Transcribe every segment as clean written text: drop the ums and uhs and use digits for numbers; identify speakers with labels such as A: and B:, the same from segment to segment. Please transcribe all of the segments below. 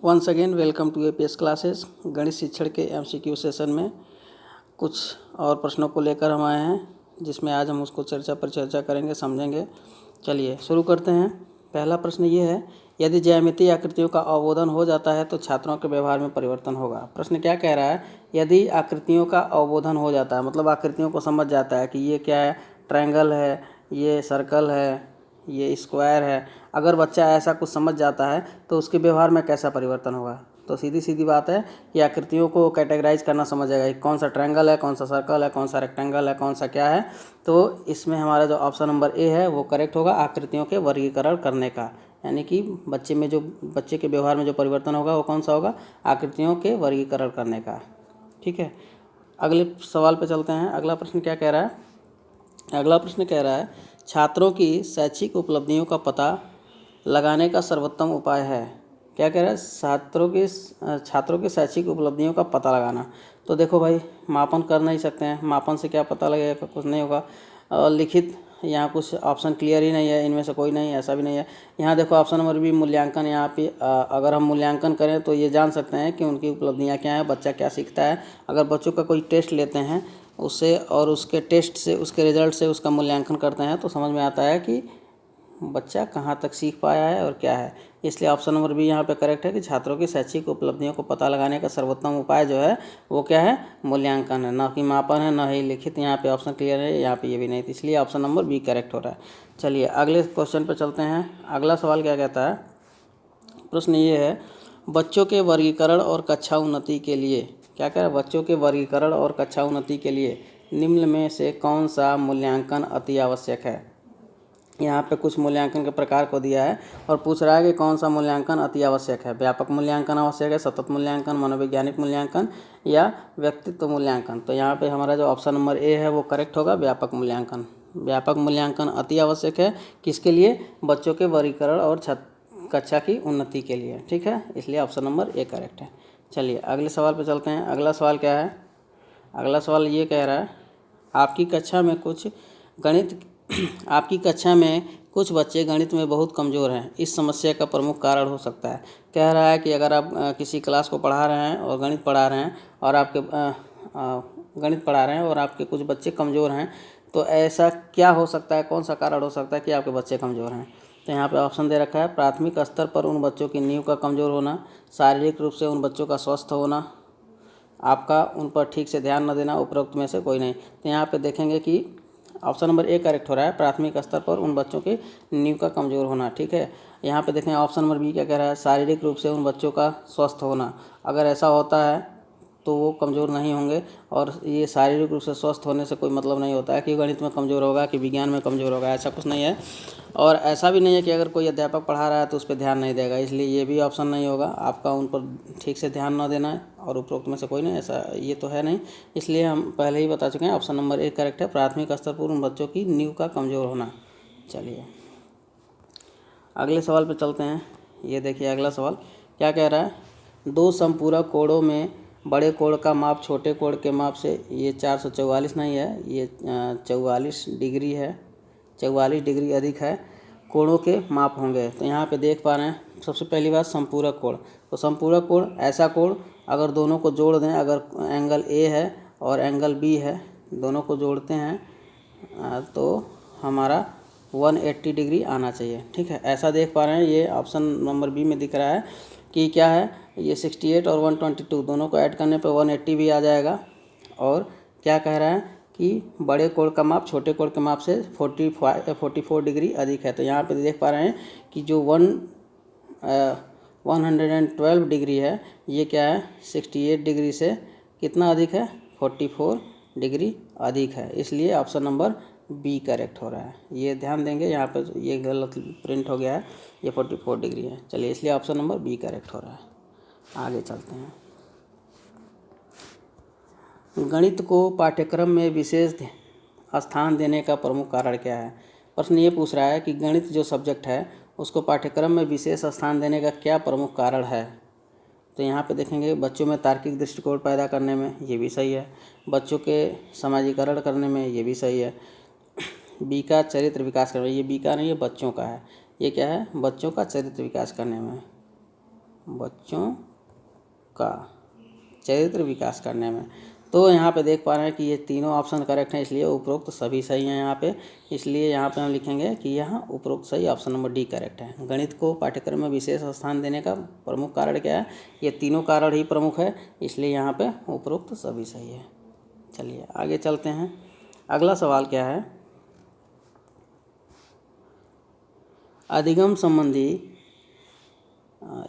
A: Once again welcome to APS classes. गणित शिक्षण के एमसीक्यू सेशन में कुछ और प्रश्नों को लेकर हम आए हैं, जिसमें आज हम उसको चर्चा करेंगे, समझेंगे। चलिए शुरू करते हैं। पहला प्रश्न ये है, यदि ज्यामितीय आकृतियों का अवबोधन हो जाता है तो छात्रों के व्यवहार में परिवर्तन होगा। प्रश्न क्या कह रहा है, यदि आकृतियों का अवबोधन हो जाता है, मतलब आकृतियों को समझ जाता है कि ये क्या है, ट्रायंगल है, ये सर्कल है, ये स्क्वायर है। अगर बच्चा ऐसा कुछ समझ जाता है तो उसके व्यवहार में कैसा परिवर्तन होगा। तो सीधी सीधी बात है कि आकृतियों को कैटेगराइज करना समझ जाएगा कि कौन सा ट्रायंगल है, कौन सा सर्कल है, कौन सा रेक्टेंगल है, कौन सा क्या है। तो इसमें हमारा जो ऑप्शन नंबर ए है वो करेक्ट होगा, आकृतियों के वर्गीकरण करने का। यानी कि बच्चे के व्यवहार में जो परिवर्तन होगा वो कौन सा होगा, आकृतियों के वर्गीकरण करने का। ठीक है, अगले सवाल पे चलते हैं। अगला प्रश्न क्या कह रहा है, अगला प्रश्न कह रहा है, छात्रों की शैक्षिक उपलब्धियों का पता लगाने का सर्वोत्तम उपाय है। क्या कह रहा है, छात्रों की शैक्षिक उपलब्धियों का पता लगाना। तो देखो भाई, मापन कर नहीं सकते हैं, मापन से क्या पता लगेगा, कुछ नहीं होगा। लिखित यहाँ कुछ ऑप्शन क्लियर ही नहीं है, इनमें से कोई नहीं, ऐसा भी नहीं है। यहाँ देखो ऑप्शन नंबर बी मूल्यांकन। यहाँ पे अगर हम मूल्यांकन करें तो ये जान सकते हैं कि उनकी उपलब्धियाँ क्या हैं, बच्चा क्या सीखता है। अगर बच्चों का कोई टेस्ट लेते हैं उससे और उसके टेस्ट से, उसके रिजल्ट से उसका मूल्यांकन करते हैं तो समझ में आता है कि बच्चा कहाँ तक सीख पाया है और क्या है। इसलिए ऑप्शन नंबर बी यहाँ पे करेक्ट है कि छात्रों की शैक्षिक उपलब्धियों को पता लगाने का सर्वोत्तम उपाय जो है वो क्या है, मूल्यांकन है, ना कि मापन है, ना ही लिखित। यहाँ पे ऑप्शन क्लियर है, यहाँ पे ये भी नहीं थी, इसलिए ऑप्शन नंबर बी करेक्ट हो रहा है। चलिए अगले क्वेश्चन पे चलते हैं। अगला सवाल क्या कहता है, प्रश्न ये है, बच्चों के वर्गीकरण और कक्षा उन्नति के लिए, क्या कह रहा है, बच्चों के वर्गीकरण और कक्षा उन्नति के लिए निम्न में से कौन सा मूल्यांकन अति आवश्यक है। यहाँ पे कुछ मूल्यांकन के प्रकार को दिया है और पूछ रहा है कि कौन सा मूल्यांकन अति आवश्यक है। व्यापक मूल्यांकन आवश्यक है, सतत मूल्यांकन, मनोवैज्ञानिक मूल्यांकन या व्यक्तित्व मूल्यांकन। तो यहाँ पे हमारा जो ऑप्शन नंबर ए है वो करेक्ट होगा, व्यापक मूल्यांकन। व्यापक मूल्यांकन अति आवश्यक है, किसके लिए, बच्चों के वर्गीकरण और कक्षा की उन्नति के लिए। ठीक है, इसलिए ऑप्शन नंबर ए करेक्ट है। चलिए अगले सवाल पर चलते हैं। अगला सवाल क्या है, अगला सवाल ये कह रहा है, आपकी कक्षा में कुछ बच्चे गणित में बहुत कमज़ोर हैं, इस समस्या का प्रमुख कारण हो सकता है। कह रहा है कि अगर आप किसी क्लास को पढ़ा रहे हैं और गणित पढ़ा रहे हैं और आपके कुछ बच्चे कमज़ोर हैं, तो ऐसा क्या हो सकता है, कौन सा कारण हो सकता है कि आपके बच्चे कमज़ोर हैं। तो यहाँ पे ऑप्शन दे रखा है, प्राथमिक स्तर पर उन बच्चों की नींव का कमज़ोर होना, शारीरिक रूप से उन बच्चों का स्वस्थ होना, आपका उन पर ठीक से ध्यान न देना, उपरोक्त में से कोई नहीं। तो यहाँ पे देखेंगे कि ऑप्शन नंबर ए करेक्ट हो रहा है, प्राथमिक स्तर पर उन बच्चों की नींव का कमज़ोर होना। ठीक है, यहाँ पे देखें ऑप्शन नंबर बी क्या कह रहा है, शारीरिक रूप से उन बच्चों का स्वस्थ होना। अगर ऐसा होता है तो वो कमज़ोर नहीं होंगे, और ये शारीरिक रूप से स्वस्थ होने से कोई मतलब नहीं होता है कि गणित में कमज़ोर होगा, कि विज्ञान में कमज़ोर होगा, ऐसा कुछ नहीं है। और ऐसा भी नहीं है कि अगर कोई अध्यापक पढ़ा रहा है तो उस पर ध्यान नहीं देगा, इसलिए ये भी ऑप्शन नहीं होगा, आपका उन पर ठीक से ध्यान न देना है और उपरोक्त में से कोई नहीं, ऐसा ये तो है नहीं। इसलिए हम पहले ही बता चुके हैं, ऑप्शन नंबर ए करेक्ट है, प्राथमिक स्तर पर उन बच्चों की नींव का कमज़ोर होना। चलिए अगले सवाल पर चलते हैं। ये देखिए अगला सवाल क्या कह रहा है, दो समपूरक कोणों में बड़े कोण का माप छोटे कोण के माप से, ये 444 नहीं है, ये 44 डिग्री है, 44 डिग्री अधिक है, कोणों के माप होंगे। तो यहाँ पे देख पा रहे हैं, सबसे पहली बात संपूरक कोण। तो संपूरक कोण ऐसा कोण अगर दोनों को जोड़ दें, अगर एंगल ए है और एंगल बी है, दोनों को जोड़ते हैं तो हमारा 180 डिग्री आना चाहिए। ठीक है, ऐसा देख पा रहे हैं, ये ऑप्शन नंबर बी में दिख रहा है कि क्या है, ये 68 और 122 दोनों को ऐड करने पर 180 भी आ जाएगा। और क्या कह रहा है कि बड़े कोण का माप छोटे कोण के माप से 44 डिग्री अधिक है। तो यहाँ पे देख पा रहे हैं कि जो 112 डिग्री है, ये क्या है, 68 डिग्री से कितना अधिक है, 44 डिग्री अधिक है, इसलिए ऑप्शन नंबर बी करेक्ट हो रहा है। ये ध्यान देंगे, यहाँ पे ये गलत प्रिंट हो गया है, ये 44 डिग्री है। चलिए इसलिए ऑप्शन नंबर बी करेक्ट हो रहा है। आगे चलते हैं। गणित को पाठ्यक्रम में विशेष स्थान देने का प्रमुख कारण क्या है। प्रश्न ये पूछ रहा है कि गणित जो सब्जेक्ट है उसको पाठ्यक्रम में विशेष स्थान देने का क्या प्रमुख कारण है। तो यहाँ पे देखेंगे, बच्चों में तार्किक दृष्टिकोण पैदा करने में, ये भी सही है, बच्चों के समाजीकरण करने में, ये भी सही है, बी का चरित्र विकास करने में, ये बी का नहीं है, बच्चों का है, ये क्या है, बच्चों का चरित्र विकास करने में। बच्चों का चरित्र विकास करने में। तो यहाँ पे देख पा रहे हैं कि ये तीनों ऑप्शन करेक्ट हैं, इसलिए उपरोक्त सभी सही हैं यहाँ पे। इसलिए यहाँ पे हम लिखेंगे कि यहाँ उपरोक्त सही ऑप्शन नंबर डी करेक्ट है। गणित को पाठ्यक्रम में विशेष स्थान देने का प्रमुख कारण क्या है? ये तीनों कारण ही प्रमुख है, इसलिए यहाँ पे उपरोक्त सभी सही है। चलिए आगे चलते हैं। अगला सवाल क्या है? अधिगम संबंधी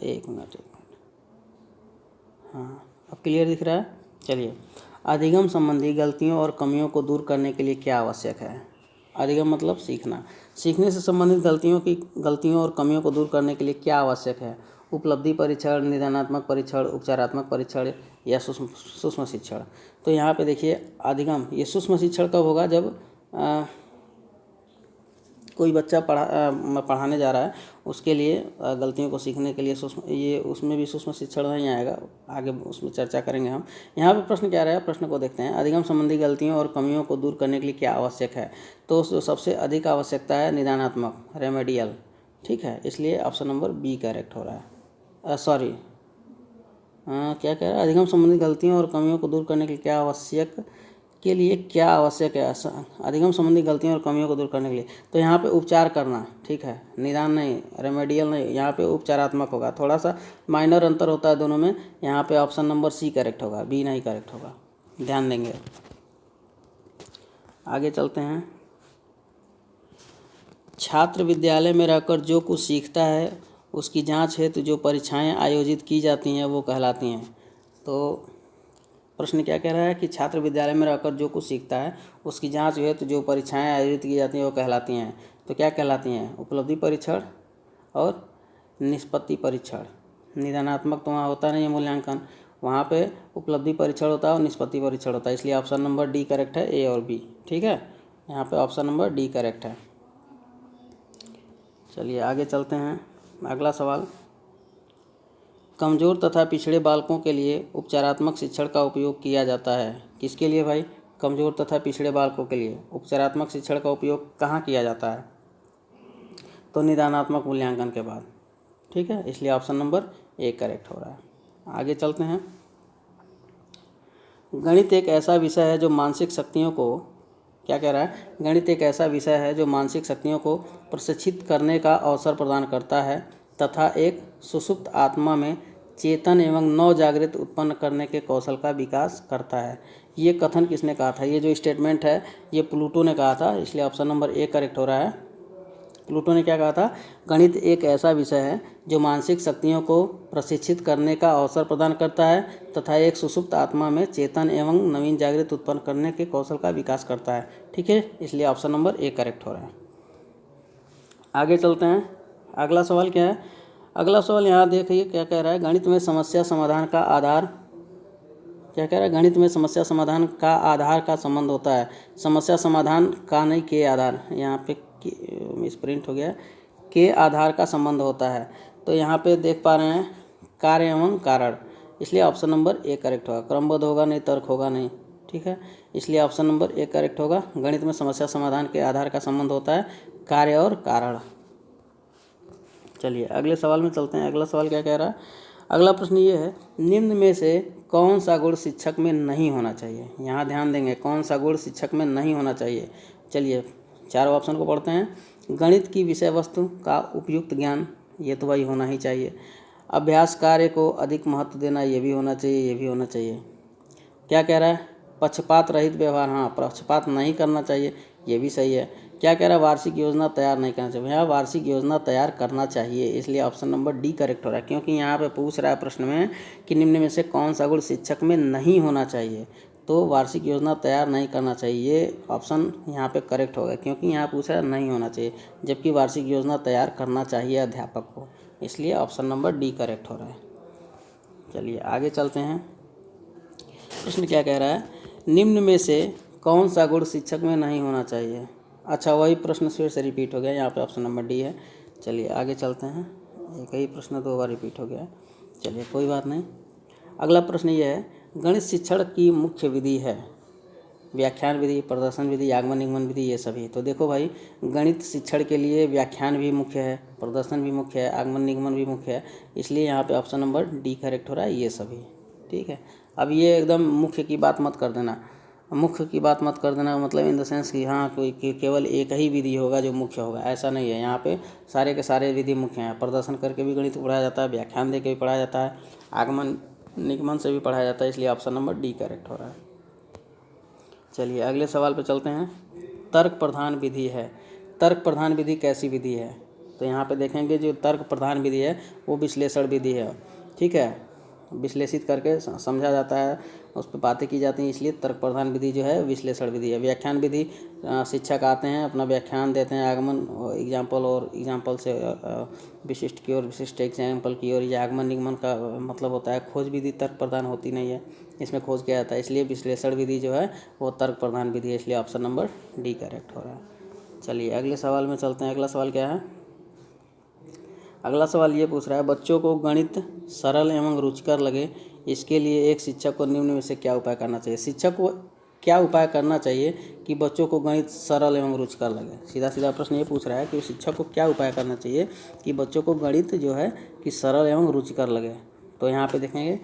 A: एक मिनट हाँ अब क्लियर दिख रहा है। चलिए, अधिगम संबंधी गलतियों और कमियों को दूर करने के लिए क्या आवश्यक है? अधिगम मतलब सीखना। सीखने से संबंधित गलतियों और कमियों को दूर करने के लिए क्या आवश्यक है? उपलब्धि परीक्षण, निदानात्मक परीक्षण, उपचारात्मक परीक्षण या सूक्ष्म शिक्षण। तो यहाँ पे देखिए अधिगम, ये सूक्ष्म शिक्षण कब होगा? जब कोई बच्चा पढ़ाने जा रहा है, उसके लिए गलतियों को सीखने के लिए उसमें भी सूक्ष्म शिक्षण नहीं आएगा, आगे उसमें चर्चा करेंगे हम। यहाँ पे प्रश्न क्या रहा है, प्रश्न को देखते हैं। अधिगम संबंधी गलतियों और कमियों को दूर करने के लिए क्या आवश्यक है? तो सबसे अधिक आवश्यकता है निदानात्मक, रेमेडियल, ठीक है। इसलिए ऑप्शन नंबर बी करेक्ट हो रहा है। क्या कह रहा है? अधिगम संबंधी गलतियों और कमियों को दूर करने के लिए क्या आवश्यक है? अधिगम संबंधी गलतियों और कमियों को दूर करने के लिए तो यहाँ पे उपचार करना, ठीक है, निदान नहीं, रेमेडियल नहीं, यहाँ पे उपचारात्मक होगा। थोड़ा सा माइनर अंतर होता है दोनों में। यहाँ पे ऑप्शन नंबर सी करेक्ट होगा, बी नहीं करेक्ट होगा, ध्यान देंगे। आगे चलते हैं। छात्र विद्यालय में रहकर जो कुछ सीखता है उसकी जांच हेतु जो परीक्षाएं आयोजित की जाती हैं वो कहलाती हैं। तो प्रश्न क्या कह रहा है कि छात्र विद्यालय में रहकर जो कुछ सीखता है उसकी जांच हेतु जो परीक्षाएं आयोजित की जाती हैं वो कहलाती हैं। तो क्या कहलाती हैं? उपलब्धि परीक्षण और निष्पत्ति परीक्षण। निदानात्मक तो वहाँ होता नहीं है मूल्यांकन, वहाँ पे उपलब्धि परीक्षण होता है और निष्पत्ति परीक्षण होता है। इसलिए ऑप्शन नंबर डी करेक्ट है, ए और बी, ठीक है। यहाँ पे ऑप्शन नंबर डी करेक्ट है। चलिए आगे चलते हैं। अगला सवाल, कमज़ोर तथा पिछड़े बालकों के लिए उपचारात्मक शिक्षण का उपयोग किया जाता है। किसके लिए भाई? कमज़ोर तथा पिछड़े बालकों के लिए उपचारात्मक शिक्षण का उपयोग कहाँ किया जाता है? तो निदानात्मक मूल्यांकन के बाद, ठीक है। इसलिए ऑप्शन नंबर ए करेक्ट हो रहा है। आगे चलते हैं। गणित एक ऐसा विषय है जो मानसिक शक्तियों को, क्या कह रहा है? गणित एक ऐसा विषय है जो मानसिक शक्तियों को प्रशिक्षित करने का अवसर प्रदान करता है तथा एक सुषुप्त आत्मा में चेतन एवं नवजागृत उत्पन्न करने के कौशल का विकास करता है। ये कथन किसने कहा था? ये जो स्टेटमेंट है ये प्लूटो ने कहा था, इसलिए ऑप्शन नंबर ए करेक्ट हो रहा है। प्लूटो ने क्या कहा था? गणित एक ऐसा विषय है जो मानसिक शक्तियों को प्रशिक्षित करने का अवसर प्रदान करता है तथा एक सुषुप्त आत्मा में चेतन एवं नवीन जागृत उत्पन्न करने के कौशल का विकास करता है, ठीक है। इसलिए ऑप्शन नंबर ए करेक्ट हो रहा है। आगे चलते हैं। अगला सवाल क्या है? अगला सवाल यहाँ देखिए क्या कह रहा है। गणित में समस्या समाधान का आधार, क्या कह रहा है? गणित में समस्या समाधान का आधार का संबंध होता है। समस्या समाधान का नहीं, के आधार, यहाँ पे मिस प्रिंट हो गया, के आधार का संबंध होता है। तो यहाँ पे देख पा रहे हैं कार्य एवं कारण, इसलिए ऑप्शन नंबर ए करेक्ट होगा। क्रमबद्ध होगा नहीं, तर्क होगा नहीं, ठीक है। इसलिए ऑप्शन नंबर ए करेक्ट होगा। गणित में समस्या समाधान के आधार का संबंध होता है कार्य और कारण। चलिए अगले सवाल में चलते हैं। अगला सवाल क्या कह रहा है? अगला प्रश्न ये है, निम्न में से कौन सा गुण शिक्षक में नहीं होना चाहिए? यहाँ ध्यान देंगे, कौन सा गुण शिक्षक में नहीं होना चाहिए। चलिए चारों ऑप्शन को पढ़ते हैं। गणित की विषय वस्तु का उपयुक्त ज्ञान, ये तो वही होना ही चाहिए। अभ्यास कार्य को अधिक महत्व देना, ये भी होना चाहिए, ये भी होना चाहिए। क्या कह रहा है? पक्षपात रहित व्यवहार, हाँ पक्षपात नहीं करना चाहिए, ये भी सही है। क्या कह रहा है? वार्षिक योजना तैयार नहीं करना चाहिए। यहाँ वार्षिक योजना तैयार करना चाहिए, इसलिए ऑप्शन नंबर डी करेक्ट हो रहा है। क्योंकि यहाँ पे पूछ रहा है प्रश्न में कि निम्न में से कौन सा गुण शिक्षक में नहीं होना चाहिए, तो वार्षिक योजना तैयार नहीं करना चाहिए, ये ऑप्शन यहाँ पे करेक्ट होगा। क्योंकि यहाँ पूछ रहा है नहीं होना चाहिए, जबकि वार्षिक योजना तैयार करना चाहिए अध्यापक को, इसलिए ऑप्शन नंबर डी करेक्ट हो रहा है। चलिए आगे चलते हैं। प्रश्न क्या कह रहा है? निम्न में से कौन सा गुण शिक्षक में नहीं होना चाहिए? अच्छा, वही प्रश्न फिर से रिपीट हो गया, यहाँ पे ऑप्शन नंबर डी है। चलिए आगे चलते हैं। एक ही प्रश्न 2 बार रिपीट हो गया, चलिए कोई बात नहीं। अगला प्रश्न ये है, गणित शिक्षण की मुख्य विधि है। व्याख्यान विधि, प्रदर्शन विधि, आगमन निगमन विधि, ये सभी। तो देखो भाई, गणित शिक्षण के लिए व्याख्यान भी मुख्य है, प्रदर्शन भी मुख्य है, आगमन निगमन भी मुख्य है, इसलिए यहाँ पे ऑप्शन नंबर डी करेक्ट हो रहा है, ये सभी। ठीक है, अब ये एकदम मुख्य की बात मत कर देना, मुख्य की बात मत कर देना मतलब इन द सेंस कि हाँ कोई केवल एक ही विधि होगा जो मुख्य होगा, ऐसा नहीं है। यहाँ पे सारे के सारे विधि मुख्य हैं। प्रदर्शन करके भी गणित पढ़ाया जाता है, व्याख्यान दे के भी पढ़ाया जाता है, आगमन निगमन से भी पढ़ाया जाता है, इसलिए ऑप्शन नंबर डी करेक्ट हो रहा है। चलिए अगले सवाल पे चलते हैं। तर्क प्रधान विधि है, तर्क प्रधान विधि कैसी विधि है? तो यहाँ पे देखेंगे जो तर्क प्रधान विधि है वो विश्लेषण विधि है। ठीक है, विश्लेषित करके समझा जाता है, उस पर बातें की जाती हैं, इसलिए तर्क प्रधान विधि जो है विश्लेषण विधि है। व्याख्यान विधि, शिक्षक आते हैं अपना व्याख्यान देते हैं, आगमन एग्जाम्पल और एग्जाम्पल से विशिष्ट की ओर, विशिष्ट एग्जाम्पल की ओर। या आगमन निगमन का मतलब होता है खोज विधि तर्क प्रधान होती नहीं है, इसमें खोज किया जाता है, इसलिए विश्लेषण विधि जो है वो तर्क प्रधान विधि है, इसलिए ऑप्शन नंबर डी करेक्ट हो रहा है। चलिए अगले सवाल में चलते हैं। अगला सवाल क्या है? अगला सवाल ये पूछ रहा है, बच्चों को गणित सरल एवं रुचिकर लगे, इसके लिए एक शिक्षक को निम्न में से क्या उपाय करना चाहिए? शिक्षक को क्या उपाय करना चाहिए कि बच्चों को गणित सरल एवं रुचिकर लगे? सीधा सीधा प्रश्न ये पूछ रहा है कि शिक्षक को क्या उपाय करना चाहिए कि बच्चों को गणित जो है कि सरल एवं रुचिकर लगे। तो यहाँ पे देखेंगे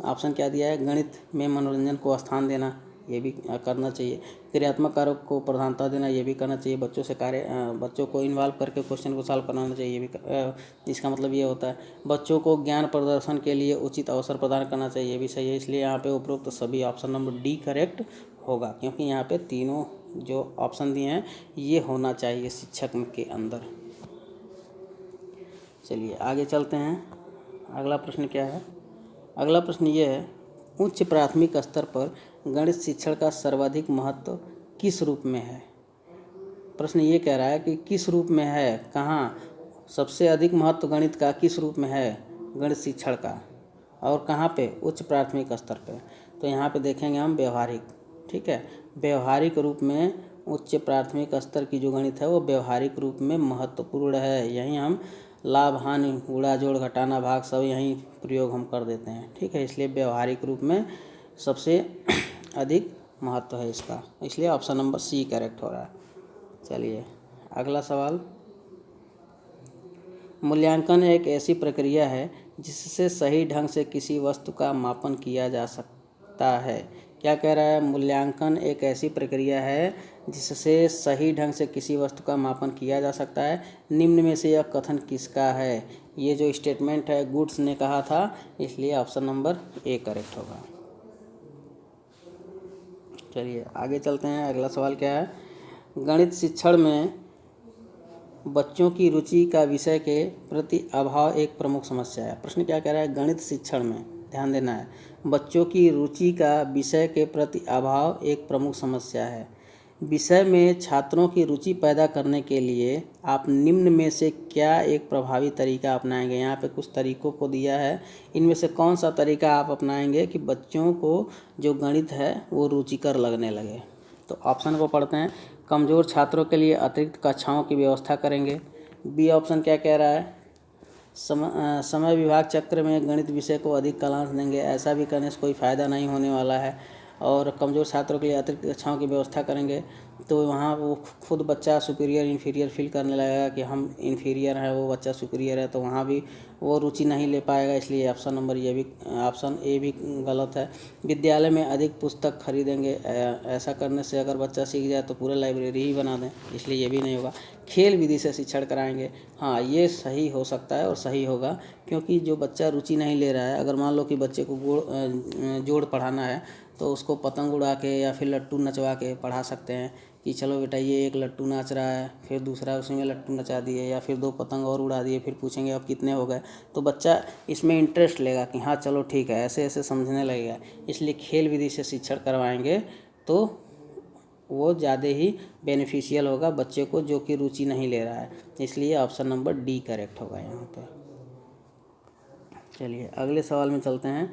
A: ऑप्शन क्या दिया है, गणित में मनोरंजन को स्थान देना, ये भी करना चाहिए। क्रियात्मक कार्यों को प्रधानता देना, ये भी करना चाहिए। बच्चों से बच्चों को इन्वॉल्व करके क्वेश्चन को सॉल्व कराना चाहिए, ये भी इसका मतलब ये होता है। बच्चों को ज्ञान प्रदर्शन के लिए उचित अवसर प्रदान करना चाहिए, ये भी सही है। इसलिए यहाँ पे उपरोक्त सभी ऑप्शन नंबर डी करेक्ट होगा, क्योंकि यहाँ पे तीनों जो ऑप्शन दिए हैं ये होना चाहिए शिक्षक के अंदर। चलिए आगे चलते हैं। अगला प्रश्न क्या है? अगला प्रश्न ये है, उच्च प्राथमिक स्तर पर गणित शिक्षण का सर्वाधिक महत्व किस रूप में है? प्रश्न ये कह रहा है कि किस रूप में है, कहाँ सबसे अधिक महत्व गणित का किस रूप में है, गणित शिक्षण का, और कहाँ पे? उच्च प्राथमिक स्तर पे। तो यहाँ पे देखेंगे हम व्यवहारिक। ठीक है, व्यवहारिक रूप में उच्च प्राथमिक स्तर की जो गणित है वो व्यवहारिक रूप में महत्वपूर्ण है। यहीं हम लाभ हानि, गुणा जोड़ घटाना भाग सब यहीं प्रयोग हम कर देते हैं। ठीक है, इसलिए व्यवहारिक रूप में सबसे अधिक महत्व है इसका, इसलिए ऑप्शन नंबर सी करेक्ट हो रहा है। चलिए अगला सवाल, मूल्यांकन एक ऐसी प्रक्रिया है जिससे सही ढंग से किसी वस्तु का मापन किया जा सकता है। क्या कह रहा है? मूल्यांकन एक ऐसी प्रक्रिया है जिससे सही ढंग से किसी वस्तु का मापन किया जा सकता है। निम्न में से यह कथन किसका है? ये जो स्टेटमेंट है गुड्स ने कहा था, इसलिए ऑप्शन नंबर ए करेक्ट होगा। चलिए आगे चलते हैं। अगला सवाल क्या है? गणित शिक्षण में बच्चों की रुचि का विषय के प्रति अभाव एक प्रमुख समस्या है। प्रश्न क्या कह रहा है? गणित शिक्षण में, ध्यान देना है, बच्चों की रुचि का विषय के प्रति अभाव एक प्रमुख समस्या है। विषय में छात्रों की रुचि पैदा करने के लिए आप निम्न में से क्या एक प्रभावी तरीका अपनाएंगे? यहाँ पे कुछ तरीकों को दिया है, इनमें से कौन सा तरीका आप अपनाएंगे कि बच्चों को जो गणित है वो रुचिकर लगने लगे? तो ऑप्शन को पढ़ते हैं। कमज़ोर छात्रों के लिए अतिरिक्त कक्षाओं की व्यवस्था करेंगे। बी ऑप्शन क्या कह रहा है? समय विभाग चक्र में गणित विषय को अधिक कालांश देंगे, ऐसा भी करने से कोई फ़ायदा नहीं होने वाला है। और कमज़ोर छात्रों के लिए अतिरिक्त कक्षाओं की व्यवस्था करेंगे, तो वहाँ वो खुद बच्चा सुपीरियर इन्फीरियर फील करने लगेगा कि हम इन्फीरियर हैं, वो बच्चा सुपीरियर है, तो वहाँ भी वो रुचि नहीं ले पाएगा। इसलिए ऑप्शन नंबर ये भी, ऑप्शन ए भी गलत है। विद्यालय में अधिक पुस्तक खरीदेंगे, ऐसा करने से अगर बच्चा सीख जाए तो पूरा लाइब्रेरी ही बना दें, इसलिए ये भी नहीं होगा। खेल विधि से शिक्षण कराएंगे, हाँ ये सही हो सकता है और सही होगा, क्योंकि जो बच्चा रुचि नहीं ले रहा है, अगर मान लो कि बच्चे को जोड़ पढ़ाना है तो उसको पतंग उड़ा के या फिर लट्टू नचवा के पढ़ा सकते हैं कि चलो बेटा ये एक लट्टू नाच रहा है, फिर दूसरा उसी में लट्टू नचा दिए, या फिर 2 पतंग और उड़ा दिए, फिर पूछेंगे अब कितने हो गए, तो बच्चा इसमें इंटरेस्ट लेगा कि हाँ चलो ठीक है, ऐसे ऐसे समझने लगेगा। इसलिए खेल विधि से शिक्षण करवाएंगे तो वो ज़्यादा ही बेनिफिशियल होगा बच्चे को जो कि रुचि नहीं ले रहा है, इसलिए ऑप्शन नंबर डी करेक्ट होगा यहाँ पर। चलिए अगले सवाल में चलते हैं।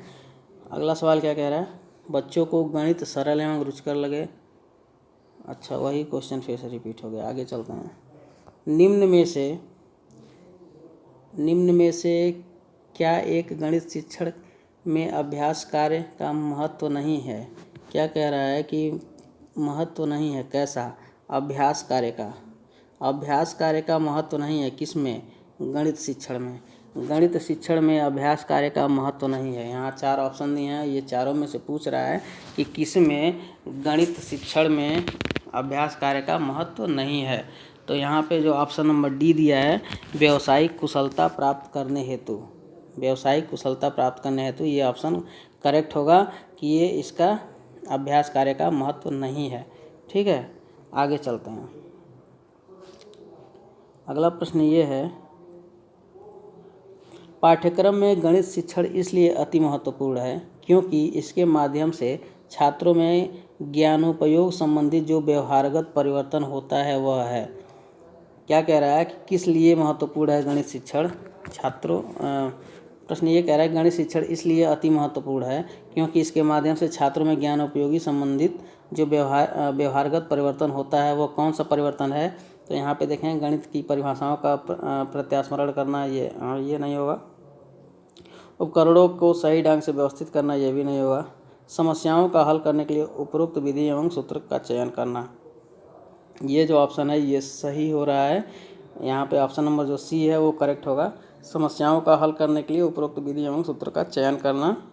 A: अगला सवाल क्या कह रहा है? बच्चों को गणित सरल एवं रुचिकर लगे। अच्छा, वही क्वेश्चन फिर से रिपीट हो गया। आगे चलते हैं। निम्न में से क्या एक गणित शिक्षण में अभ्यास कार्य का महत्व नहीं है? क्या कह रहा है कि महत्व नहीं है। कैसा? अभ्यास कार्य का। अभ्यास कार्य का महत्व नहीं है किसमें? गणित शिक्षण में। गणित शिक्षण में अभ्यास कार्य का महत्व नहीं है। यहाँ 4 ऑप्शन दिए हैं, ये चारों में से पूछ रहा है कि किस में गणित शिक्षण में अभ्यास कार्य का महत्व नहीं है। तो यहाँ पे जो ऑप्शन नंबर डी दिया है, व्यावसायिक कुशलता प्राप्त करने हेतु, व्यावसायिक कुशलता प्राप्त करने हेतु, ये ऑप्शन करेक्ट होगा कि ये इसका अभ्यास कार्य का महत्व नहीं है। ठीक है, आगे चलते हैं। अगला प्रश्न ये है, पाठ्यक्रम में गणित शिक्षण इसलिए अति महत्वपूर्ण है क्योंकि इसके माध्यम से छात्रों में ज्ञानोपयोग संबंधी जो व्यवहारगत परिवर्तन होता है वह है। क्या कह रहा है कि किस लिए महत्वपूर्ण है गणित शिक्षण? छात्रों प्रश्न ये कह रहा है गणित शिक्षण इसलिए अति महत्वपूर्ण है क्योंकि इसके माध्यम से छात्रों में ज्ञानोपयोगी संबंधित जो व्यवहारगत परिवर्तन होता है वह कौन सा परिवर्तन है? तो यहाँ पे देखें, गणित की परिभाषाओं का प्रत्यास्मरण करना, ये नहीं होगा। उपकरणों को सही ढंग से व्यवस्थित करना, यह भी नहीं होगा। समस्याओं का हल करने के लिए उपरोक्त विधि एवं सूत्र का चयन करना, ये जो ऑप्शन है ये सही हो रहा है। यहाँ पे ऑप्शन नंबर जो सी है वो करेक्ट होगा। समस्याओं का हल करने के लिए उपरोक्त विधि एवं सूत्र का चयन करना,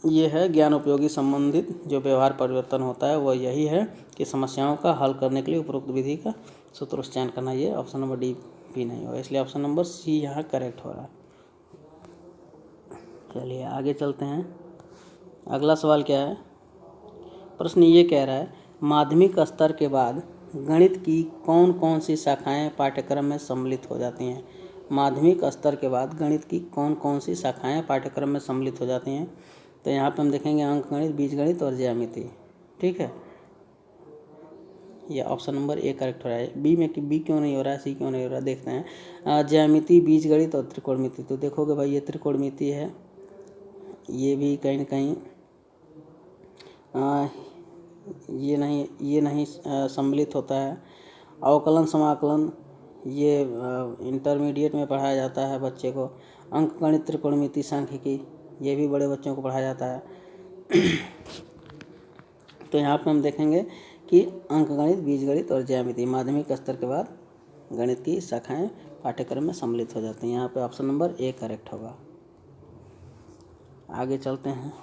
A: ये है ज्ञान उपयोगी संबंधित जो व्यवहार परिवर्तन होता है वह यही है कि समस्याओं का हल करने के लिए उपरोक्त विधि का सूत्र का चयन करना। ये ऑप्शन नंबर डी भी नहीं होगा, इसलिए ऑप्शन नंबर सी यहाँ करेक्ट हो रहा है। चलिए आगे चलते हैं। अगला सवाल क्या है? प्रश्न ये कह रहा है, माध्यमिक स्तर के बाद गणित की कौन कौन सी शाखाएं पाठ्यक्रम में सम्मिलित हो जाती हैं? माध्यमिक स्तर के बाद गणित की कौन कौन सी शाखाएं पाठ्यक्रम में सम्मिलित हो जाती हैं? तो यहाँ पे हम देखेंगे अंक गणित, बीजगणित और ज्यामिति। ठीक है, ये ऑप्शन नंबर ए करेक्ट हो रहा है। बी में कि बी क्यों नहीं हो रहा है, सी क्यों नहीं हो रहा है, देखते हैं। ज्यामिति, बीजगणित और त्रिकोणमिति, तो देखोगे भाई ये त्रिकोणमिति है, ये भी कहीं ना कहीं ये नहीं सम्मिलित होता है। अवकलन समाकलन ये इंटरमीडिएट में पढ़ाया जाता है बच्चे को। अंक गणित, त्रिकोणमिति, सांख्यिकी ये भी बड़े बच्चों को पढ़ाया जाता है। तो यहाँ पे हम देखेंगे कि अंक गणित, बीजगणित और ज्यामिति माध्यमिक स्तर के बाद गणित की शाखाएं पाठ्यक्रम में सम्मिलित हो जाती हैं। यहाँ पे ऑप्शन नंबर ए करेक्ट होगा। आगे चलते हैं।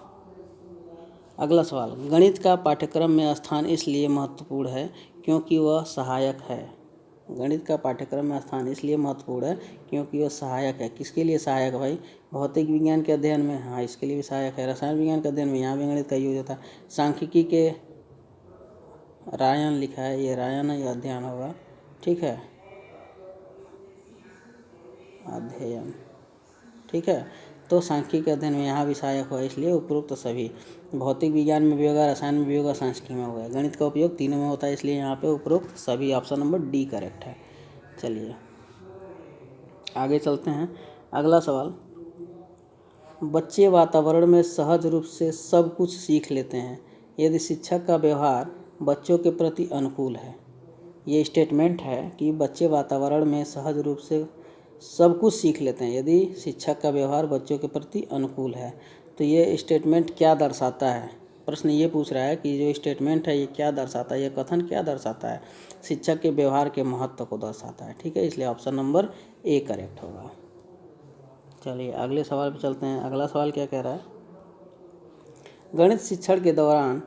A: अगला सवाल, गणित का पाठ्यक्रम में स्थान इसलिए महत्वपूर्ण है क्योंकि वह सहायक है। गणित का पाठ्यक्रम में स्थान इसलिए महत्वपूर्ण है क्योंकि वह सहायक है। किसके लिए सहायक है भाई? भौतिक विज्ञान के अध्ययन में, हाँ इसके लिए भी सहायक है। रसायन विज्ञान के अध्ययन में, यहाँ भी गणित का यूज होता है। सांख्यिकी के रायन लिखा है, ये रायन है, यह अध्ययन होगा। ठीक है, अध्ययन, ठीक है। तो सांख्यिकी के अध्ययन में यहाँ भी सहायक हुआ, इसलिए उपरोक्त सभी। भौतिक विज्ञान में भी होगा, रसायन में भी होगा, सांख्यिकी में होगा। गणित का उपयोग तीनों में होता है, इसलिए यहाँ पे उपरोक्त सभी, ऑप्शन नंबर डी करेक्ट है। चलिए आगे चलते हैं। अगला सवाल, बच्चे वातावरण में सहज रूप से सब कुछ सीख लेते हैं यदि शिक्षक का व्यवहार बच्चों के प्रति अनुकूल है। ये स्टेटमेंट है कि बच्चे वातावरण में सहज रूप से सब कुछ सीख लेते हैं यदि शिक्षक का व्यवहार बच्चों के प्रति अनुकूल है। तो ये स्टेटमेंट क्या दर्शाता है? प्रश्न ये पूछ रहा है कि जो स्टेटमेंट है ये क्या दर्शाता है, ये कथन क्या दर्शाता है? शिक्षक के व्यवहार के महत्व को दर्शाता है। ठीक है, इसलिए ऑप्शन नंबर ए करेक्ट होगा। चलिए अगले सवाल पे चलते हैं। अगला सवाल क्या कह रहा है? गणित शिक्षण के दौरान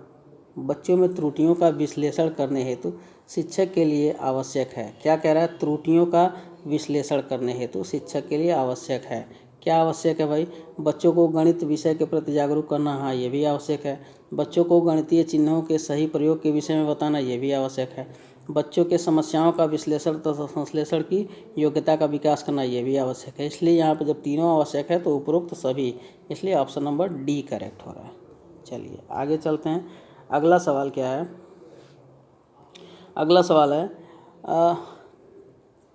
A: बच्चों में त्रुटियों का विश्लेषण करने हेतु शिक्षक के लिए आवश्यक है। क्या कह रहा है? त्रुटियों का विश्लेषण करने हेतु शिक्षक के लिए आवश्यक है। क्या आवश्यक है भाई? बच्चों को गणित विषय के प्रति जागरूक करना, हाँ ये भी आवश्यक है। बच्चों को गणितीय चिन्हों के सही प्रयोग के विषय में बताना, ये भी आवश्यक है। बच्चों के समस्याओं का विश्लेषण तथा संश्लेषण की योग्यता का विकास करना, ये भी आवश्यक है। इसलिए यहाँ पर जब तीनों आवश्यक है तो उपरोक्त सभी, इसलिए ऑप्शन नंबर डी करेक्ट हो रहा है। चलिए आगे चलते हैं। अगला सवाल क्या है? अगला सवाल है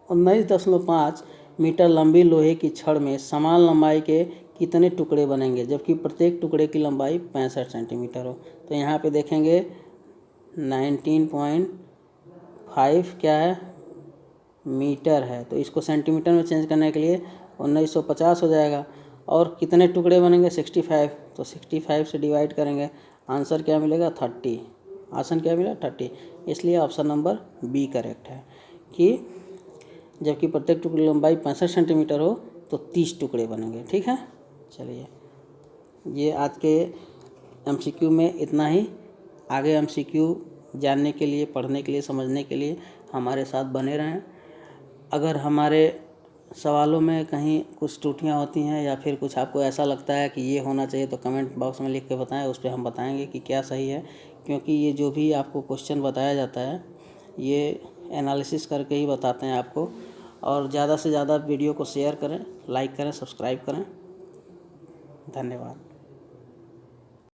A: 19.5 मीटर लंबी लोहे की छड़ में समान लंबाई के कितने टुकड़े बनेंगे जबकि प्रत्येक टुकड़े की लंबाई 65 सेंटीमीटर हो? तो यहाँ पे देखेंगे 19.5 क्या है? मीटर है, तो इसको सेंटीमीटर में चेंज करने के लिए 1950 हो जाएगा। और कितने टुकड़े बनेंगे? 65, तो 65 से डिवाइड करेंगे, आंसर क्या मिलेगा? 30। आसन क्या मिला 30, इसलिए ऑप्शन नंबर बी करेक्ट है कि जबकि प्रत्येक टुकड़े की लंबाई 65 सेंटीमीटर हो तो 30 टुकड़े बनेंगे। ठीक है, चलिए ये आज के एमसीक्यू में इतना ही। आगे एमसीक्यू जानने के लिए, पढ़ने के लिए, समझने के लिए हमारे साथ बने रहें। अगर हमारे सवालों में कहीं कुछ त्रुटियां होती हैं या फिर कुछ आपको ऐसा लगता है कि ये होना चाहिए तो कमेंट बॉक्स में लिख के बताएं, उस पर हम बताएंगे कि क्या सही है। क्योंकि ये जो भी आपको क्वेश्चन बताया जाता है ये एनालिसिस करके ही बताते हैं आपको। और ज़्यादा से ज़्यादा वीडियो को शेयर करें, लाइक करें, सब्सक्राइब करें। धन्यवाद।